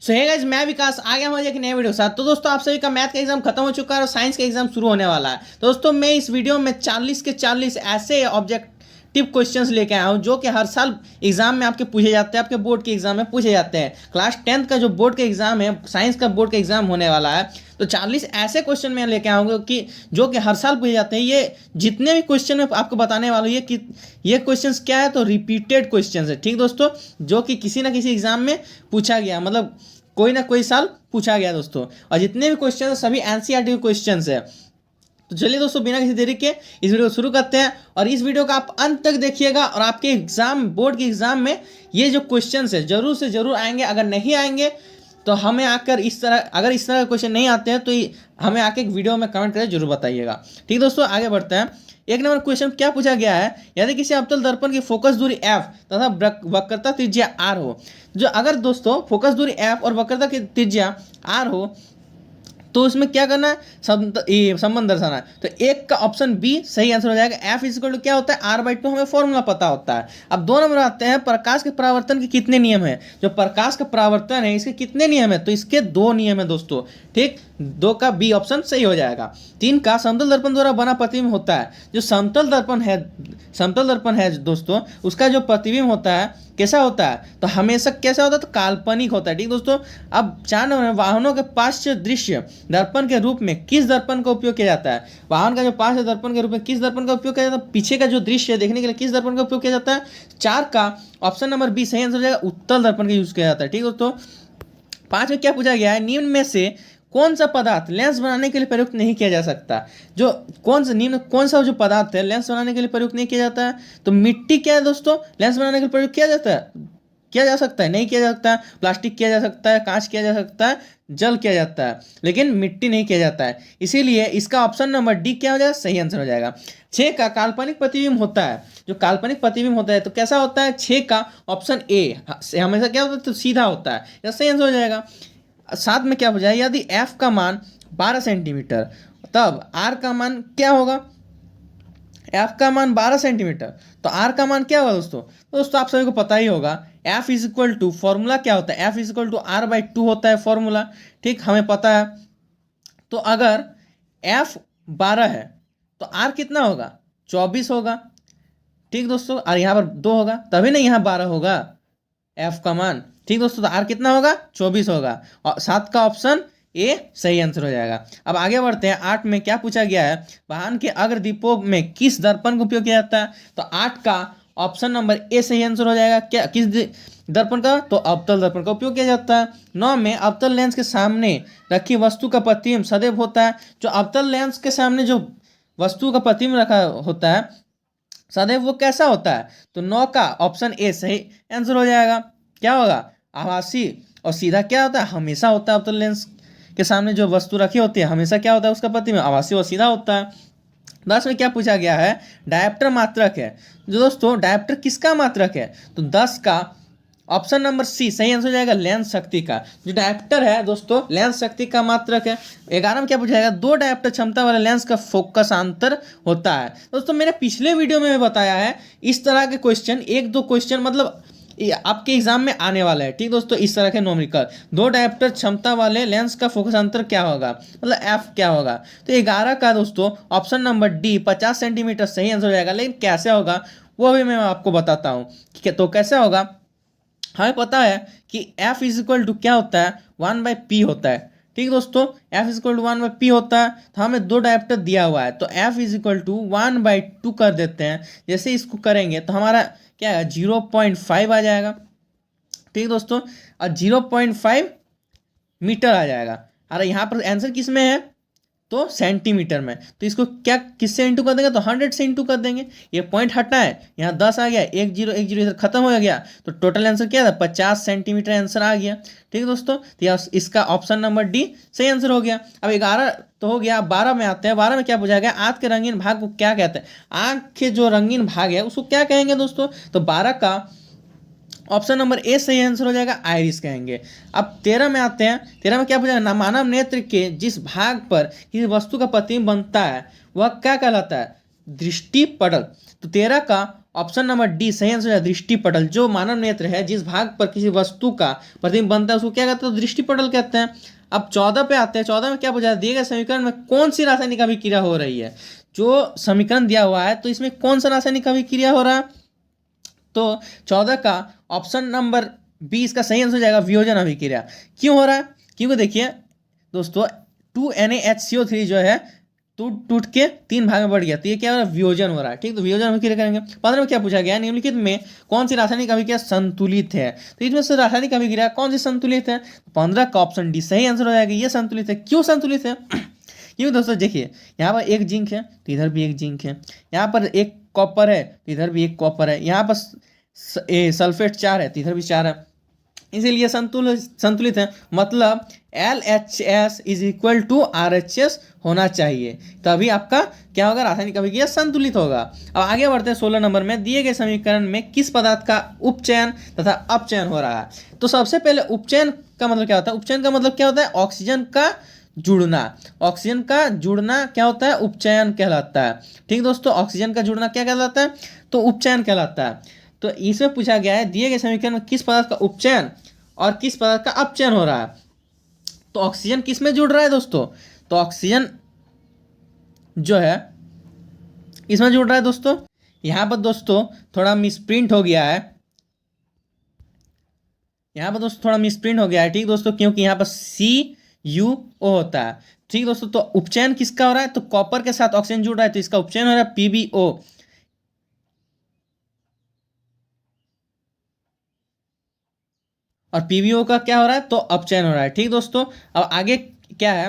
सो hey guys, मैं विकास आ गया हूँ एक नए वीडियो के साथ। तो दोस्तों आप सभी का मैथ का एग्जाम खत्म हो चुका है और साइंस का एग्जाम शुरू होने वाला है। तो दोस्तों मैं इस वीडियो में 40 के 40 ऐसे ऑब्जेक्टिव क्वेश्चंस लेके आया हूँ जो कि हर साल एग्जाम में आपके पूछे जाते हैं, आपके बोर्ड के एग्जाम में पूछे जाते हैं। क्लास 10th का जो बोर्ड का एग्जाम है, साइंस का बोर्ड का एग्जाम होने वाला है, तो 40 ऐसे क्वेश्चन मैं लेके आऊँगा कि जो कि हर साल पूछे जाते हैं। ये जितने भी क्वेश्चन मैं आपको बताने वाला हूँ, ये क्वेश्चंस क्या है, तो रिपीटेड क्वेश्चंस है। ठीक दोस्तों, जो कि किसी ना किसी एग्जाम में पूछा गया, मतलब कोई ना कोई साल पूछा गया दोस्तों। और जितने भी क्वेश्चन है सभी एनसीईआरटी के क्वेश्चन है। तो चलिए दोस्तों, बिना किसी देरी के इस वीडियो को शुरू करते हैं और इस वीडियो का आप अंत तक देखिएगा और आपके एग्जाम, बोर्ड के एग्जाम में ये जो क्वेश्चन है जरूर से जरूर आएंगे। अगर नहीं आएंगे तो हमें आकर इस तरह, अगर इस तरह के क्वेश्चन नहीं आते हैं तो हमें आके एक वीडियो में कमेंट करके जरूर बताइएगा। ठीक दोस्तों, आगे बढ़ते हैं। एक नंबर क्वेश्चन क्या पूछा गया है, यदि किसी अवतल दर्पण की फोकस दूरी f तथा वक्रता त्रिज्या r हो, जो अगर दोस्तों फोकस दूरी f और वक्रता की त्रिज्या r हो तो उसमें क्या करना है, संबंध दर्शाना है। तो एक का ऑप्शन बी सही आंसर हो जाएगा। एफ इक्वल टू क्या होता है, r/2, हमें फॉर्मूला पता होता है। अब 2 नंबर आते हैं, प्रकाश के परावर्तन के कितने नियम है। जो प्रकाश का परावर्तन है इसके कितने नियम है, तो इसके 2 नियम है दोस्तों। ठीक, 2 का बी ऑप्शन सही हो जाएगा। 3 का समतल दर्पण द्वारा बना प्रतिबिंब होता है। जो समतल दर्पण है दोस्तों, उसका जो प्रतिबिंब होता है कैसा होता है, तो हमेशा कैसा होता है, तो काल्पनिक होता है। ठीक दोस्तों, अब 4 नंबर, वाहनों के पार्श्व दृश्य दर्पण के रूप में किस दर्पण का उपयोग किया जाता है। वाहन का जो पार्श्व दर्पण के रूप में किस दर्पण का उपयोग किया जाता है, पीछे का जो दृश्य है देखने के लिए किस दर्पण का उपयोग किया जाता है। 4 का ऑप्शन नंबर बी सही आंसर हो जाएगा, उत्तल दर्पण का यूज किया जाता है। ठीक दोस्तों, 5 में क्या पूछा गया है, निम्न में से कौन सा पदार्थ लेंस बनाने के लिए प्रयुक्त नहीं किया जा सकता। जो कौन सा जो पदार्थ है लेंस बनाने के लिए प्रयुक्त नहीं किया जाता है, तो मिट्टी क्या है दोस्तों, लेंस बनाने के लिए प्रयुक्त किया जाता है, किया जा सकता है, नहीं किया जा सकता है। प्लास्टिक किया जा सकता है, कांच किया जा सकता है, जल किया जाता है, लेकिन मिट्टी नहीं किया जाता है। इसीलिए इसका ऑप्शन नंबर डी क्या हो जाएगा, सही आंसर हो जाएगा। 6 का काल्पनिक प्रतिबिंब होता है। जो काल्पनिक प्रतिबिंब होता है तो कैसा होता है, 6 का ऑप्शन ए हमेशा क्या होता है, तो सीधा होता है, यह सही आंसर हो जाएगा। 7 में क्या हो जाएगा, यदि f का मान 12 सेंटीमीटर तब r का मान क्या होगा। f का मान 12 सेंटीमीटर तो r का मान क्या होगा दोस्तों आप सभी को पता ही होगा। f is equal to, formula क्या होता है, f is equal to r/2 होता है फॉर्मूला। ठीक, हमें पता है। तो अगर f 12 है तो r कितना होगा, 24 होगा। ठीक दोस्तों, और यहाँ पर 2 होगा, तभी नहीं यहाँ 12 होगा f का मान। ठीक दोस्तों, तो r कितना होगा, 24 होगा। और 7 का ऑप्शन ए सही आंसर हो जाएगा। अब आगे बढ़ते हैं। 8 में क्या पूछा गया है, वाहन के अग्रदीपों में किस दर्पण का उपयोग किया जाता है। तो 8 का ऑप्शन नंबर ए सही आंसर हो जाएगा। क्या, किस दर्पण का, तो अवतल दर्पण का उपयोग किया जाता है। 9 में अवतल लेंस के सामने रखी वस्तु का प्रतिबिंब सदैव होता है। जो अवतल लेंस के सामने जो वस्तु का प्रतिबिंब रखा होता है सदैव, वो कैसा होता है, तो 9 का ऑप्शन ए सही आंसर हो जाएगा। क्या होगा, आभासी और सीधा क्या होता है, हमेशा होता है। अवतल लेंस के सामने जो वस्तु रखी होती है हमेशा क्या होता है, उसका प्रतिबिंब आभासी और सीधा होता है। 10 में क्या पूछा गया है, डायप्टर मात्रक है। जो दोस्तों डायप्टर किसका मात्रक है, तो 10 का ऑप्शन नंबर सी सही आंसर हो जाएगा, लेंस शक्ति का। जो डायप्टर है दोस्तों लेंस शक्ति का मात्रक है। 11 में क्या पूछा जाएगा, 2 डायप्टर क्षमता वाले लेंस का फोकस अंतर होता है। दोस्तों मैंने पिछले वीडियो में बताया है, इस तरह के क्वेश्चन 1-2 क्वेश्चन मतलब आपके एग्जाम में आने वाला है। ठीक दोस्तों, इस तरह के न्यूमेरिकल 2 डायप्टर क्षमता वाले लेंस का फोकस अंतर क्या होगा, मतलब एफ क्या होगा। तो 11 का दोस्तों ऑप्शन नंबर डी 50 सेंटीमीटर सही आंसर हो जाएगा। लेकिन कैसे होगा वो भी मैं आपको बताता हूँ। ठीक है, तो कैसे होगा, हमें पता है कि f इज इक्वल टू क्या होता है, 1/p होता है। ठीक दोस्तों, f is equal to 1/p होता है। तो हमें 2 डायप्टर दिया हुआ है, तो f इज इक्वल टू 1/2 कर देते हैं। जैसे इसको करेंगे तो हमारा क्या है, 0.5 आ जाएगा। ठीक दोस्तों, और 0.5 मीटर आ जाएगा। अरे यहाँ पर आंसर किस में है, तो सेंटीमीटर में। तो इसको क्या, किससे इंटू कर देंगे, तो 100 से इंटू कर देंगे। ये पॉइंट हटा है, यहाँ 10 आ गया, 1 0 1 0 इधर खत्म हो गया। तो टोटल आंसर क्या था, 50 सेंटीमीटर आंसर आ गया। ठीक है दोस्तों, तो इसका ऑप्शन नंबर डी सही आंसर हो गया। अब 11 तो हो गया, 12 में आते हैं। 12 में क्या पूछा गया, आंख के रंगीन भाग को क्या कहते हैं। आंख के जो रंगीन भाग है उसको क्या कहेंगे दोस्तों, तो 12 का ऑप्शन नंबर ए सही आंसर हो जाएगा, आइरिस कहेंगे। अब 13 में आते हैं। 13 में क्या पूछा, मानव नेत्र के जिस भाग पर किसी वस्तु का प्रतिबिंब बनता है वह क्या कहलाता है, दृष्टि पटल। तो 13 का ऑप्शन नंबर डी सही आंसर है दृष्टिपटल। जो मानव नेत्र है, जिस भाग पर किसी वस्तु का प्रतिबिंब बनता है उसको क्या कहते हैं? दृष्टिपटल कहते हैं। अब 14 पे आते हैं। 14 में क्या पूछा है? दिए गए समीकरण में कौन सी रासायनिक अभिक्रिया हो रही है? जो समीकरण दिया हुआ है तो इसमें कौन सा रासायनिक अभिक्रिया हो रहा है? तो 14 का ऑप्शन नंबर बी इसका सही आंसर हो जाएगा, वियोजन अभिक्रिया। क्यों हो रहा है? क्योंकि देखिए दोस्तों 2NaHCO3 जो है टूट टूट के 3 भाग में बढ़ गया, तो ये क्या हो रहा है? वियोजन हो रहा है। ठीक, तो वियोजन अभिक्रिया करेंगे। 15 में क्या पूछा गया? निम्नलिखित में कौन सी रासायनिक अभिक्रिया संतुलित है? तो इसमें से रासायनिक अभिक्रिया कौन सी संतुलित है? 15 का ऑप्शन डी सही आंसर हो जाएगा, ये संतुलित है। क्यों संतुलित है? क्योंकि दोस्तों देखिए यहाँ पर एक जिंक है तो इधर भी एक जिंक है, यहाँ पर एक कॉपर है तो इधर भी एक कॉपर है, यहाँ पर सल्फेट 4 है तो इधर भी 4 है, इसीलिए संतुलित है। मतलब LHS is equal to RHS होना चाहिए, तभी आपका क्या होगा? रासायनिक अभिक्रिया संतुलित होगा। अब आगे बढ़ते हैं 16 नंबर में। दिए गए समीकरण में किस पदार्थ का उपचयन तथा अपचयन हो रहा है? तो सबसे पहले उपचयन का मतलब क्या होता है? उपचयन का मतलब क्या होता है? ऑक्सीजन का जुड़ना। ऑक्सीजन का जुड़ना क्या होता है? उपचयन कहलाता है। ठीक दोस्तों, ऑक्सीजन का जुड़ना क्या कहलाता है? तो उपचयन कहलाता है। तो इसमें पूछा गया है दिए गए समीकरण में किस पदार्थ का उपचयन और किस पदार्थ का अपचयन हो रहा है? तो ऑक्सीजन किस में जुड़ रहा है दोस्तों? तो ऑक्सीजन जो है इसमें जुड़ रहा है दोस्तों। यहां पर दोस्तों थोड़ा मिसप्रिंट हो गया है, यहाँ पर दोस्तों थोड़ा मिसप्रिंट हो गया है। ठीक दोस्तों, क्योंकि यहाँ पर CuO होता है। ठीक दोस्तों, तो उपचयन किसका हो रहा है? तो कॉपर के साथ ऑक्सीजन जुड़ रहा है तो इसका उपचयन हो रहा है PbO। और PbO का क्या हो रहा है? तो अपचयन हो रहा है। ठीक दोस्तों, अब आगे क्या है?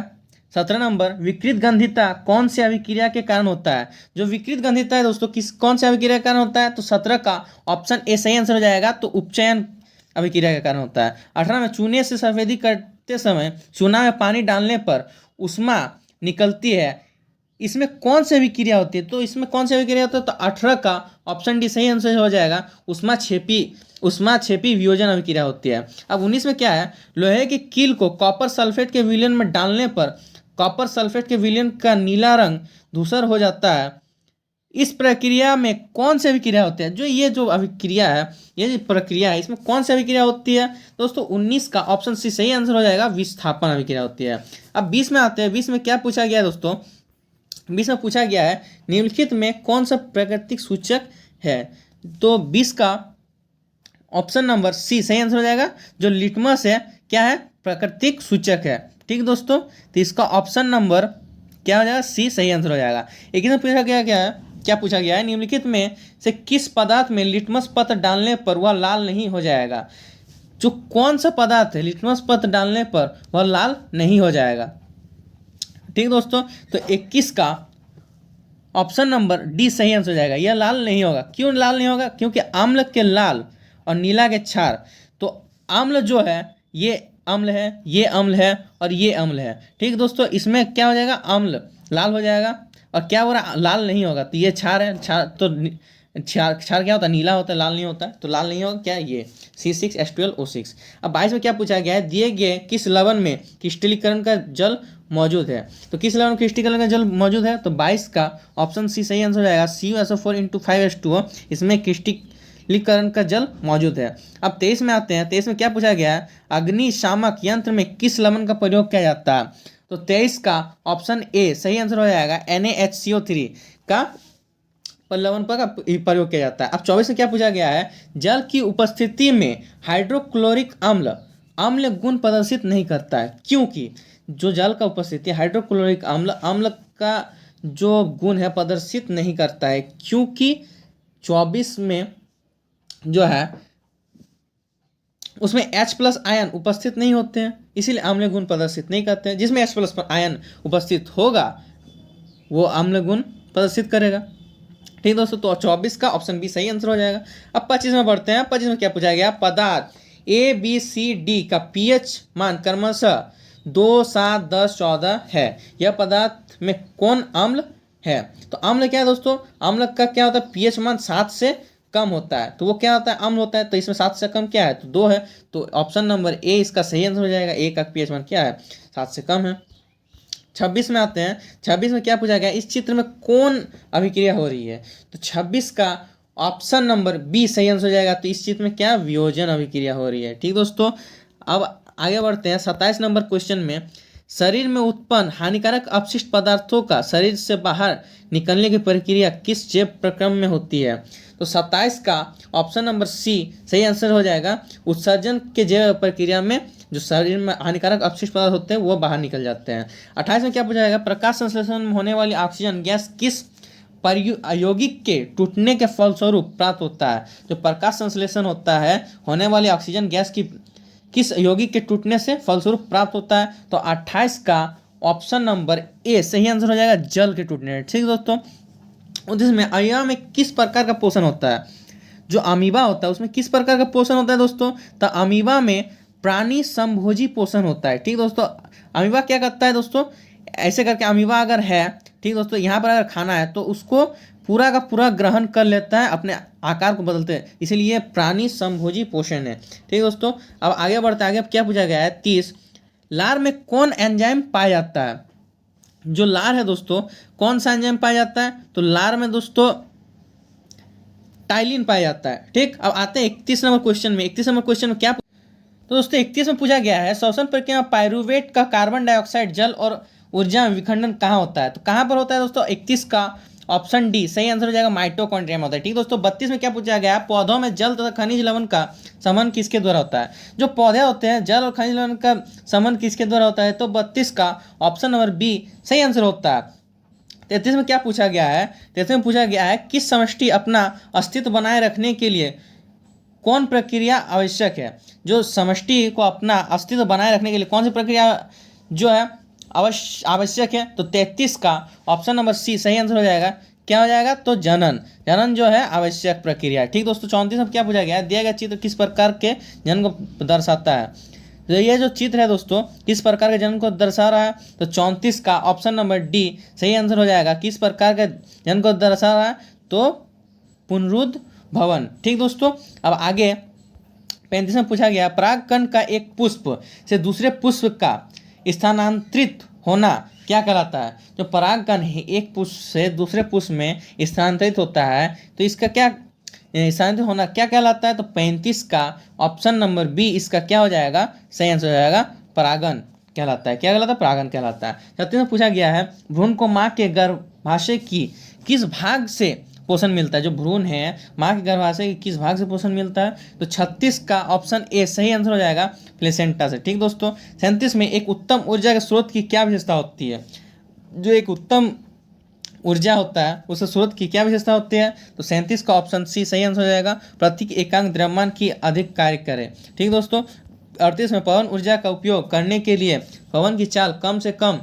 17 नंबर, विकृत गंधिता कौन से अभिक्रिया के कारण होता है? जो विकृत गंधिता है दोस्तों कौन से अभिक्रिया के कारण होता है? तो 17 का ऑप्शन ए सही आंसर हो जाएगा, तो उपचयन अभिक्रिया के कारण होता है। 18 में, चूने से सफेदी करते समय चूना में पानी डालने पर ऊष्मा निकलती है, इसमें कौन सी अभिक्रिया होती है? तो इसमें कौन सी अभिक्रिया होता है? तो 18 का ऑप्शन डी सही आंसर हो जाएगा, उष्मा छेपी वियोजन अभिक्रिया होती है। अब 19 में क्या है? लोहे की कील को कॉपर सल्फेट के विलयन में डालने पर कॉपर सल्फेट के विलयन का नीला रंग धूसर हो जाता है, इस प्रक्रिया में कौन सी अभिक्रिया होती है? ये जो अभिक्रिया है, ये जो प्रक्रिया है, इसमें कौन सी अभिक्रिया होती है दोस्तों? 19 का ऑप्शन सी सही आंसर हो जाएगा, विस्थापन अभिक्रिया होती है। अब 20 में आते हैं। 20 में क्या पूछा गया है दोस्तों? 20 में पूछा गया है निम्नलिखित में कौन सा प्राकृतिक सूचक है? तो 20 का ऑप्शन नंबर सी सही आंसर हो जाएगा, जो लिटमस है क्या है? प्राकृतिक सूचक है। ठीक दोस्तों, तो इसका ऑप्शन नंबर क्या हो जाएगा? सी सही आंसर हो जाएगा। एक ही पूछा गया क्या पूछा गया है? निम्नलिखित में से किस पदार्थ में लिटमस पत्र डालने पर वह लाल नहीं हो जाएगा? जो कौन सा पदार्थ है लिटमस पत्र डालने पर वह लाल नहीं हो जाएगा? ठीक दोस्तों, तो 21 का ऑप्शन नंबर डी सही आंसर हो जाएगा, यह लाल नहीं होगा। क्यों लाल नहीं होगा? क्योंकि अम्ल के लाल और नीला के क्षार, तो अम्ल जो है ये अम्ल है, ये अम्ल है और ये अम्ल है। ठीक दोस्तों, इसमें क्या हो जाएगा? अम्ल लाल हो जाएगा। और क्या हो रहा? लाल नहीं होगा, तो ये क्षार है। क्षार तो क्षार क्या होता है? नीला होता है, लाल नहीं होता है, तो लाल नहीं होगा। क्या ये C6H12O6। अब 22 में क्या पूछा गया है? दिए गए किस लवण में क्रिस्टलीकरण का जल मौजूद है? तो किस लवण में क्रिस्टलीकरण का जल मौजूद है? तो 22 का ऑप्शन सी सही आंसर हो जाएगा, CuSO4 × 5H2O। इसमें क्रिस्टलीकरण का जल मौजूद है। अब 23 में आते हैं। 23 में क्या पूछा गया है? अग्निशामक यंत्र में किस लवण का प्रयोग किया जाता है? तो 23 का ऑप्शन ए सही आंसर हो जाएगा, NaHCO3 का लवण का प्रयोग किया जाता है। अब 24 में क्या पूछा गया है? जल की उपस्थिति में हाइड्रोक्लोरिक अम्ल गुण प्रदर्शित नहीं करता है, क्योंकि जो जल का उपस्थिति हाइड्रोक्लोरिक अम्ल का जो गुण है प्रदर्शित नहीं करता है, क्योंकि 24 में जो है उसमें H+ आयन उपस्थित नहीं होते हैं, इसीलिए अम्ल गुण प्रदर्शित नहीं करते हैं। जिसमें H+ आयन उपस्थित होगा वो अम्ल गुण प्रदर्शित करेगा। ठीक दोस्तों, तो 24 का ऑप्शन बी सही आंसर हो जाएगा। अब 25 में बढ़ते हैं। 25 में क्या पूछा गया? पदार्थ ABCD का pH मान क्रमशः 2, 7, 10, 14 है, यह पदार्थ में कौन अम्ल है? तो अम्ल क्या है दोस्तों? अम्ल का क्या होता है? pH मान 7 से कम होता है, तो वो क्या होता है? अम्ल होता है। तो इसमें 7 से कम क्या है? तो 2 है, तो ऑप्शन नंबर ए इसका सही आंसर हो जाएगा। ए का pH मान क्या है? 7 से कम है। 26 में आते हैं। 26 में क्या पूछा गया? इस चित्र में कौन अभिक्रिया हो रही है? तो 26 का ऑप्शन नंबर बी सही आंसर हो जाएगा। तो इस चीज में क्या वियोजन अभिक्रिया हो रही है। ठीक दोस्तों, अब आगे बढ़ते हैं 27 नंबर क्वेश्चन में। शरीर में उत्पन्न हानिकारक अपशिष्ट पदार्थों का शरीर से बाहर निकलने की प्रक्रिया किस जैव प्रक्रम में होती है। तो 27 का ऑप्शन नंबर सी सही आंसर हो जाएगा। उत्सर्जन के जैव प्रक्रिया में जो शरीर में हानिकारक अपशिष्ट पदार्थ होते हैं वो बाहर निकल जाते हैं। 28 में क्या पूछा जाएगा, प्रकाश संश्लेषण में होने वाली ऑक्सीजन गैस किस यौगिक के टूटने के फलस्वरूप प्राप्त होता है। जो प्रकाश संश्लेषण होता है होने वाली ऑक्सीजन गैस की किस यौगिक के टूटने से फलस्वरूप प्राप्त होता है। तो 28 का ऑप्शन नंबर ए सही आंसर हो जाएगा, जल के टूटने। ठीक दोस्तों, जिसमें अमीबा में किस प्रकार का पोषण होता है। जो अमीबा होता है उसमें किस प्रकार का पोषण होता है दोस्तों। तो अमीबा में प्राणी संभोजी पोषण होता है। ठीक दोस्तों, अमीबा क्या करता है दोस्तों, ऐसे करके अमीबा अगर है, ठीक दोस्तों, यहाँ पर अगर खाना है तो उसको पूरा का पूरा ग्रहण कर लेता है, अपने आकार को बदलते हैं, इसीलिए प्राणी संभोजी पोषण है। ठीक दोस्तों, अब आगे बढ़ते हैं। आगे क्या पूछा गया है 30, लार में कौन एंजाइम पाया जाता है। जो लार है दोस्तों, कौन सा एंजाइम पाया जाता है। तो लार में दोस्तों टाइलिन पाया जाता है। ठीक, अब आते हैं 31 नंबर क्वेश्चन में। 31 नंबर क्वेश्चन में क्या, तो दोस्तों 31 में पूछा गया है श्वसन प्रक्रिया में पायरुवेट का कार्बन डाइऑक्साइड जल और ऊर्जा में विखंडन कहाँ होता है। तो कहाँ पर होता है दोस्तों, 31 का ऑप्शन डी सही आंसर हो जाएगा, माइटोकॉन्ड्रिया में होता है। ठीक दोस्तों, 32 में क्या पूछा गया है, पौधों में जल तथा खनिज लवण का समन किसके द्वारा होता है। जो पौधे होते हैं जल और खनिज लवण का समन किसके द्वारा होता है। तो 32 का ऑप्शन नंबर बी सही आंसर होता है। 33 में क्या पूछा गया है, 33 में पूछा गया है किस समष्टि अपना अस्तित्व बनाए रखने के लिए कौन प्रक्रिया आवश्यक है। जो समष्टि को अपना अस्तित्व बनाए रखने के लिए कौन सी प्रक्रिया जो है आवश्यक है। तो 33 का ऑप्शन नंबर सी सही आंसर हो जाएगा। क्या हो जाएगा, तो जनन। जनन जो है आवश्यक प्रक्रिया है। ठीक दोस्तों, 34 में क्या पूछा गया है, दिया गया चित्र किस प्रकार के जनन को दर्शाता है। तो ये जो चित्र है दोस्तों किस प्रकार के जनन को दर्शा रहा है। तो 34 का ऑप्शन नंबर डी सही आंसर हो जाएगा। किस प्रकार के जनन को दर्शा रहा है, तो पुनरुद्ध भवन। ठीक दोस्तों, अब आगे 35 में पूछा गया परागकण का एक पुष्प से दूसरे पुष्प का स्थानांतरित होना क्या कहलाता है। जो परागकण है एक पुष्प से दूसरे पुष्प में स्थानांतरित होता है तो इसका क्या स्थानांतरित होना क्या कहलाता है। तो 35 का ऑप्शन नंबर बी इसका क्या हो जाएगा, सही आंसर हो जाएगा, परागन कहलाता है। क्या कहलाता है, परागन कहलाता है। 36 में पूछा गया है भ्रूण को माँ के गर्भाशय की किस भाग से पोषण मिलता है। जो भ्रूण है माँ के गर्भाशय के किस भाग से पोषण मिलता है। तो 36 का ऑप्शन ए सही आंसर हो जाएगा, प्लेसेंटा से। ठीक दोस्तों, 37 में एक उत्तम ऊर्जा के स्रोत की क्या विशेषता होती है। जो एक उत्तम ऊर्जा होता है उस स्रोत की क्या विशेषता होती है। तो 37 का ऑप्शन सी सही आंसर हो जाएगा, प्रति एकांक द्रव्यमान की अधिक कार्य करे। ठीक दोस्तों, 38 में पवन ऊर्जा का उपयोग करने के लिए पवन की चाल कम से कम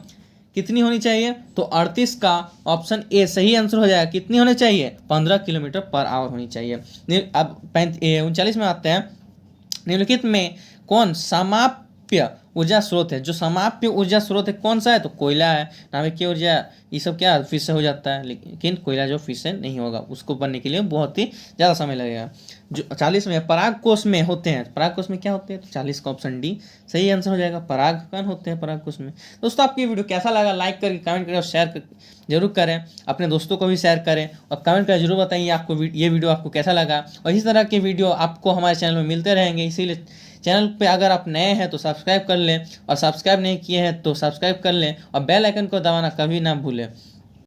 कितनी होनी चाहिए। तो 38 का ऑप्शन ए सही आंसर हो जाएगा, कितनी होनी चाहिए, 15 किलोमीटर पर आवर होनी चाहिए। अब 39 में आते हैं, निम्नलिखित में कौन समाप्य ऊर्जा स्रोत है। जो समाप्य ऊर्जा स्रोत है कौन सा है। तो कोयला है, नाभिकीय ऊर्जा, ये सब क्या फिर से हो जाता है, लेकिन कोयला जो फिर से नहीं होगा, उसको बनने के लिए बहुत ही ज़्यादा समय लगेगा। जो 40 में पराग कोश में होते हैं, पराग कोश में क्या होते हैं। तो 40 का ऑप्शन डी सही आंसर हो जाएगा, परागकण होते हैं पराग कोश में। दोस्तों आपको ये वीडियो कैसा लगा, लाइक करके कमेंट करके और शेयर जरूर करें, अपने दोस्तों को भी शेयर करें और कमेंट करके जरूर बताइए आपको ये वीडियो आपको कैसा लगा। और इसी तरह के वीडियो आपको हमारे चैनल में मिलते रहेंगे, इसीलिए चैनल पे अगर आप नए हैं तो सब्सक्राइब कर लें और सब्सक्राइब नहीं किए हैं तो सब्सक्राइब कर लें और बेल आइकन को दबाना कभी ना भूलें।